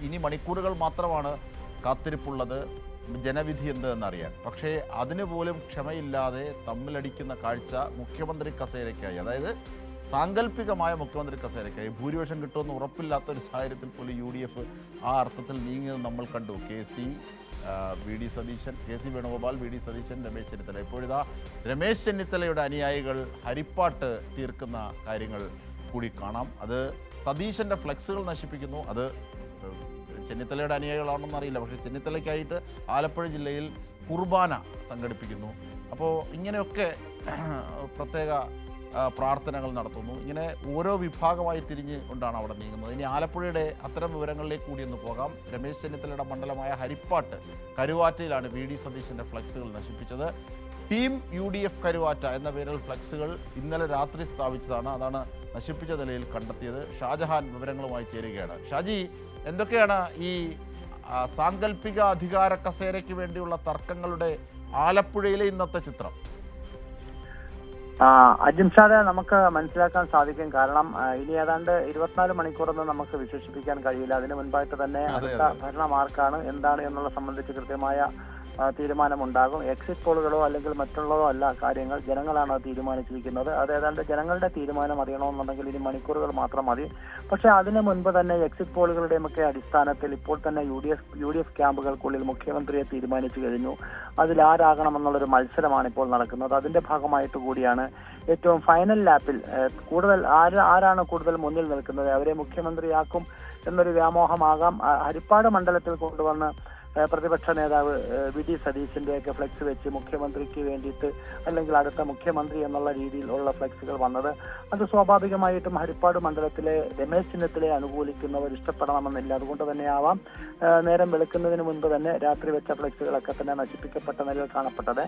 ഇനി മണിക്കൂറുകൾ മാത്രമാണ് കാത്തിരിപ്പുള്ളത് ജനവിധി എന്ത് എന്നറിയാൻ. പക്ഷേ അതിന് പോലും ക്ഷമയില്ലാതെ തമ്മിലടിക്കുന്ന കാഴ്ച മുഖ്യമന്ത്രി കസേരയ്ക്കായി, അതായത് സാങ്കല്പികമായ മുഖ്യമന്ത്രി കസേരയ്ക്കായി ഭൂരിപക്ഷം കിട്ടുമെന്ന് ഉറപ്പില്ലാത്ത ഒരു സാഹചര്യത്തിൽ പോലും UDF ആ അർത്ഥത്തിൽ നീങ്ങിയത് നമ്മൾ കണ്ടു. VD Satheesan, KC Venugopal, VD Satheesan, Ramesh Chennithala. ഇപ്പോഴിതാ രമേശ് ചെന്നിത്തലയുടെ അനുയായികൾ ഹരിപ്പാട്ട് തീർക്കുന്ന കാര്യങ്ങൾ കൂടി കാണാം. അത് സതീശൻ്റെ ഫ്ലെക്സുകൾ നശിപ്പിക്കുന്നു. അത് ചെന്നിത്തലയുടെ അനുയായികളാണെന്ന് അറിയില്ല, പക്ഷേ ചെന്നിത്തലയ്ക്കായിട്ട് ആലപ്പുഴ ജില്ലയിൽ കുർബാന സംഘടിപ്പിക്കുന്നു. അപ്പോൾ ഇങ്ങനെയൊക്കെ പ്രത്യേക പ്രാർത്ഥനകൾ നടത്തുന്നു. ഇങ്ങനെ ഓരോ വിഭാഗമായി തിരിഞ്ഞ് കൊണ്ടാണ് അവിടെ നീങ്ങുന്നത്. ഇനി ആലപ്പുഴയുടെ അത്തരം വിവരങ്ങളിലേക്ക് കൂടി ഒന്ന് പോകാം. രമേശ് ചെന്നിത്തലയുടെ മണ്ഡലമായ ഹരിപ്പാട്ട് കരുവാറ്റയിലാണ് VD സതീശൻ്റെ ഫ്ലെക്സുകൾ നശിപ്പിച്ചത്. ടീം UDF കരുവാറ്റ എന്ന പേരിൽ ഫ്ലെക്സുകൾ ഇന്നലെ രാത്രി സ്ഥാപിച്ചതാണ്. അതാണ് നശിപ്പിച്ച നിലയിൽ കണ്ടെത്തിയത്. ഷാജഹാൻ വിവരങ്ങളുമായി ചേരുകയാണ്. ഷാജി, എന്തൊക്കെയാണ് ഈ സാങ്കല്പിക അധികാര കസേരയ്ക്ക് വേണ്ടിയുള്ള തർക്കങ്ങളുടെ ആലപ്പുഴയിലെ ഇന്നത്തെ ചിത്രം? അജിംഷാദെ, നമുക്ക് മനസ്സിലാക്കാൻ സാധിക്കും. കാരണം ഇനി ഏതാണ്ട് 24 മണിക്കൂറൊന്നും നമുക്ക് വിശേഷിപ്പിക്കാൻ കഴിയില്ല. അതിന് മുൻപായിട്ട് തന്നെ അടുത്ത ഭരണം ആർക്കാണ് എന്താണ് എന്നുള്ള സംബന്ധിച്ച് കൃത്യമായ തീരുമാനമുണ്ടാകും. എക്സിറ്റ് പോളുകളോ അല്ലെങ്കിൽ മറ്റുള്ളതോ അല്ല കാര്യങ്ങൾ, ജനങ്ങളാണ് അത് തീരുമാനിച്ചിരിക്കുന്നത്. അത് ഏതാണ്ട് ജനങ്ങളുടെ തീരുമാനം അറിയണമെന്നുണ്ടെങ്കിൽ ഇനി മണിക്കൂറുകൾ മാത്രം മതി. പക്ഷേ അതിനു മുൻപ് തന്നെ എക്സിറ്റ് പോളുകളുടെയുമൊക്കെ അടിസ്ഥാനത്തിൽ ഇപ്പോൾ തന്നെ UDF ക്യാമ്പുകൾക്കുള്ളിൽ മുഖ്യമന്ത്രിയെ തീരുമാനിച്ചു കഴിഞ്ഞു. അതിലാരാകണമെന്നുള്ളൊരു മത്സരമാണ് ഇപ്പോൾ നടക്കുന്നത്. അതിന്റെ ഭാഗമായിട്ട് കൂടിയാണ് ഏറ്റവും ഫൈനൽ ലാപ്പിൽ കൂടുതൽ ആരാണ് കൂടുതൽ മുന്നിൽ നിൽക്കുന്നത് അവരെ മുഖ്യമന്ത്രിയാക്കും എന്നൊരു വ്യാമോഹമാകാം ഹരിപ്പാട് മണ്ഡലത്തിൽ കൊണ്ടുവന്ന് പ്രതിപക്ഷ നേതാവ് VD സതീശന്റെയൊക്കെ ഫ്ലെക്സ് വെച്ച് മുഖ്യമന്ത്രിക്ക് വേണ്ടിയിട്ട് അല്ലെങ്കിൽ അടുത്ത മുഖ്യമന്ത്രി എന്നുള്ള രീതിയിലുള്ള ഫ്ലെക്സുകൾ വന്നത്. അത് സ്വാഭാവികമായിട്ടും ഹരിപ്പാട് മണ്ഡലത്തിലെ രമേശ് ചെന്നിത്തലയെ അനുകൂലിക്കുന്നവർ ഇഷ്ടപ്പെടണമെന്നില്ല. അതുകൊണ്ട് തന്നെ ആവാം നേരം വെളുക്കുന്നതിന് മുൻപ് തന്നെ രാത്രി വെച്ച ഫ്ലെക്സുകളൊക്കെ തന്നെ നശിപ്പിക്കപ്പെട്ട നിലയിൽ കാണപ്പെട്ടത്.